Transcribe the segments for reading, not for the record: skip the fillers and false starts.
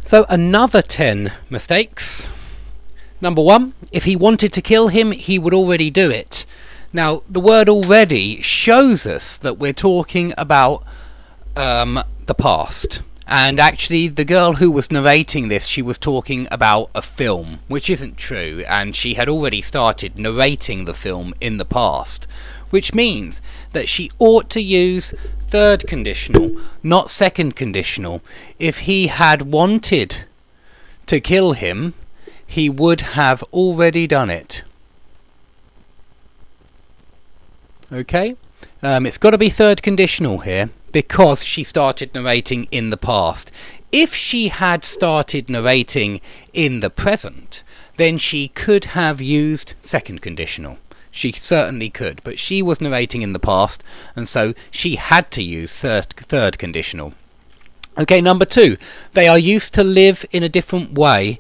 So another 10 mistakes. Number 1, if he wanted to kill him, he would already do it. Now, the word already shows us that we're talking about the past. And actually, the girl who was narrating this, she was talking about a film, which isn't true, and she had already started narrating the film in the past, which means that she ought to use third conditional, not second conditional. If he had wanted to kill him, he would have already done it. Okay? It's got to be third conditional here, because she started narrating in the past. If she had started narrating in the present, then she could have used second conditional. She certainly could, but she was narrating in the past, and so she had to use third conditional. Okay, number 2. They are used to live in a different way.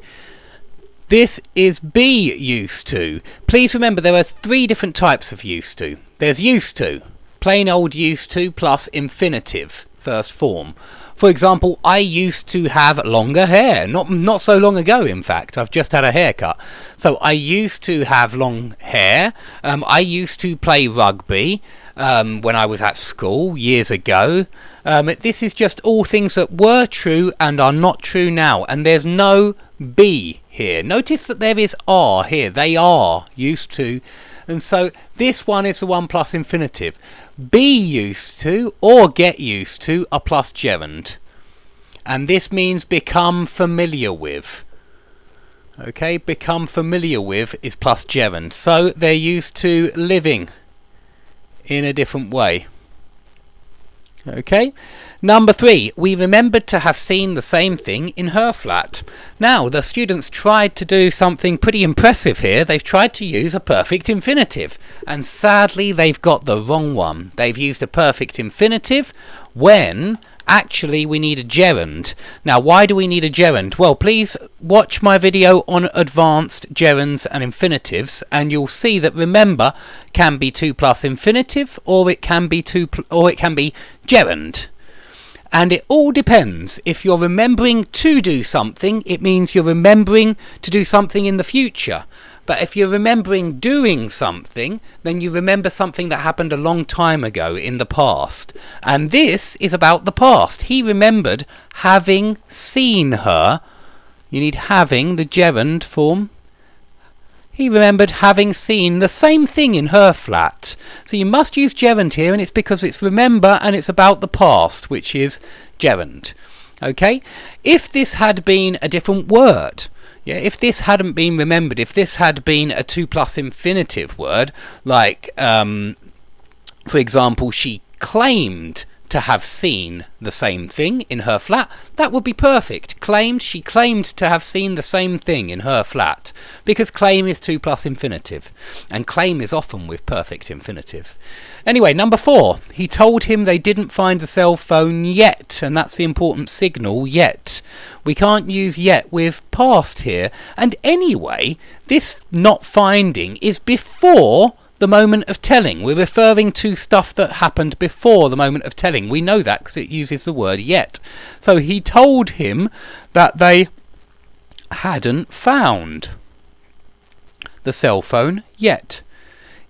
This is be used to. Please remember there are 3 different types of used to. There's used to, plain old used to plus infinitive, first form. For example, I used to have longer hair. Not so long ago, in fact. I've just had a haircut. So I used to have long hair. I used to play rugby when I was at school years ago. This is just all things that were true and are not true now. And there's no be here. Notice that there is are here. They are used to. And so this one is the one plus infinitive. Be used to or get used to are plus gerund. And this means become familiar with. Okay, become familiar with is plus gerund. So they're used to living in a different way. Okay. Number 3, we remembered to have seen the same thing in her flat. Now, the students tried to do something pretty impressive here. They've tried to use a perfect infinitive. And sadly, they've got the wrong one. They've used a perfect infinitive when actually we need a gerund. Now, why do we need a gerund? Well, please watch my video on advanced gerunds and infinitives, and you'll see that remember can be 2 plus infinitive, or it can be gerund. And it all depends. If you're remembering to do something, it means you're remembering to do something in the future. But if you're remembering doing something, then you remember something that happened a long time ago in the past. And this is about the past. He remembered having seen her. You need having, the gerund form. He remembered having seen the same thing in her flat. So you must use gerund here, and it's because it's remember and it's about the past, which is gerund. Okay? If this had been a different word, if this hadn't been remembered, if this had been a 2 plus infinitive word, like, for example, she claimed to have seen the same thing in her flat, that would be perfect. Claimed, she claimed to have seen the same thing in her flat, because claim is 2 plus infinitive, and claim is often with perfect infinitives. Anyway, number 4, he told him they didn't find the cell phone yet, and that's the important signal, yet. We can't use yet with past here, and anyway, this not finding is before the moment of telling. We're referring to stuff that happened before the moment of telling. We know that because it uses the word yet. So he told him that they hadn't found the cell phone yet.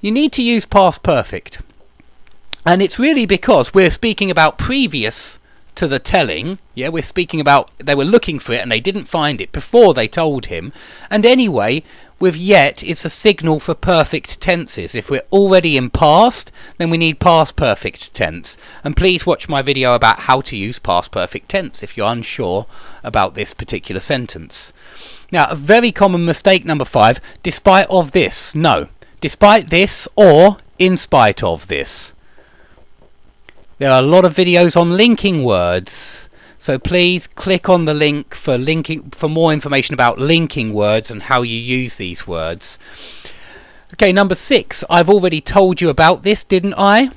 You need to use past perfect. And it's really because we're speaking about previous to the telling. Yeah, we're speaking about they were looking for it and they didn't find it before they told him. And anyway, with yet, it's a signal for perfect tenses. If we're already in past, then we need past perfect tense. And please watch my video about how to use past perfect tense if you're unsure about this particular sentence. Now, a very common mistake, number 5, despite of this. No, despite this or in spite of this. There are a lot of videos on linking words. So please click on the link for more information about linking words and how you use these words. Okay, number 6. I've already told you about this, didn't I?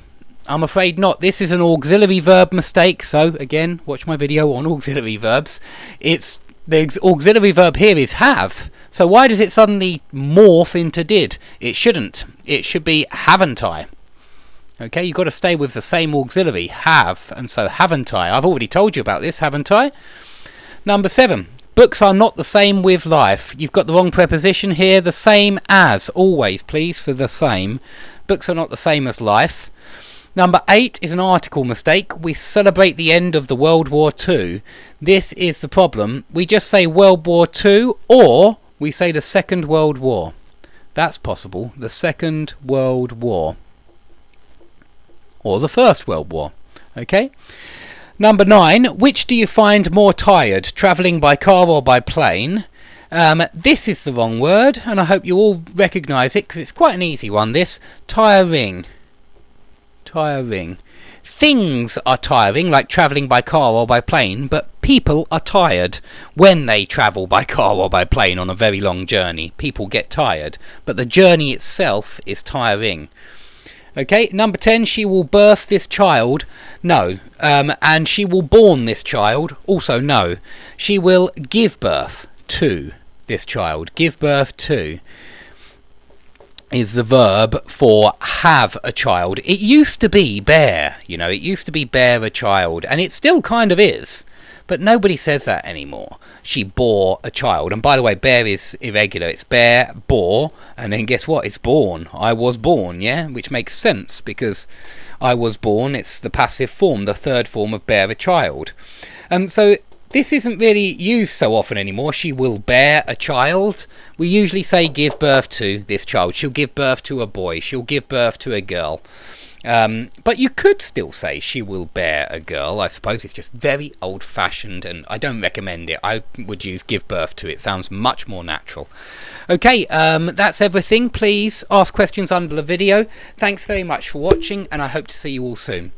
I'm afraid not. This is an auxiliary verb mistake. So again, watch my video on auxiliary verbs. The auxiliary verb here is have. So why does it suddenly morph into did? It shouldn't. It should be haven't I. Okay, you've got to stay with the same auxiliary, have, and so haven't I. I've already told you about this, haven't I? Number 7, Books are not the same with life. You've got the wrong preposition here. The same as, always, please, for the same. Books are not the same as life. Number 8 is an article mistake. We celebrate the end of the World War II. This is the problem. We just say World War II, or we say the Second World War. That's possible. The Second World War. Or the First World War. Okay? Number 9. Which do you find more tired, travelling by car or by plane? This is the wrong word, and I hope you all recognise it, because it's quite an easy one, this. Tiring. Tiring. Things are tiring, like travelling by car or by plane, but people are tired when they travel by car or by plane on a very long journey. People get tired, but the journey itself is tiring. Okay, number 10, she will birth this child. No. And she will born this child. Also no. She will give birth to this child. Give birth to is the verb for have a child. It used to be bear, you know, it used to be bear a child, and it still kind of is, but nobody says that anymore. She bore a child, and by the way, bear is irregular. It's bear, bore, and then guess what? It's born. I was born, yeah, which makes sense because I was born. It's the passive form, the third form of bear a child. So this isn't really used so often anymore. She will bear a child. We usually say give birth to this child. She'll give birth to a boy. She'll give birth to a girl. But you could still say she will bear a girl. I suppose it's just very old-fashioned, and I don't recommend it. I would use give birth to. It sounds much more natural. Okay, that's everything. Please ask questions under the video. Thanks very much for watching, and I hope to see you all soon.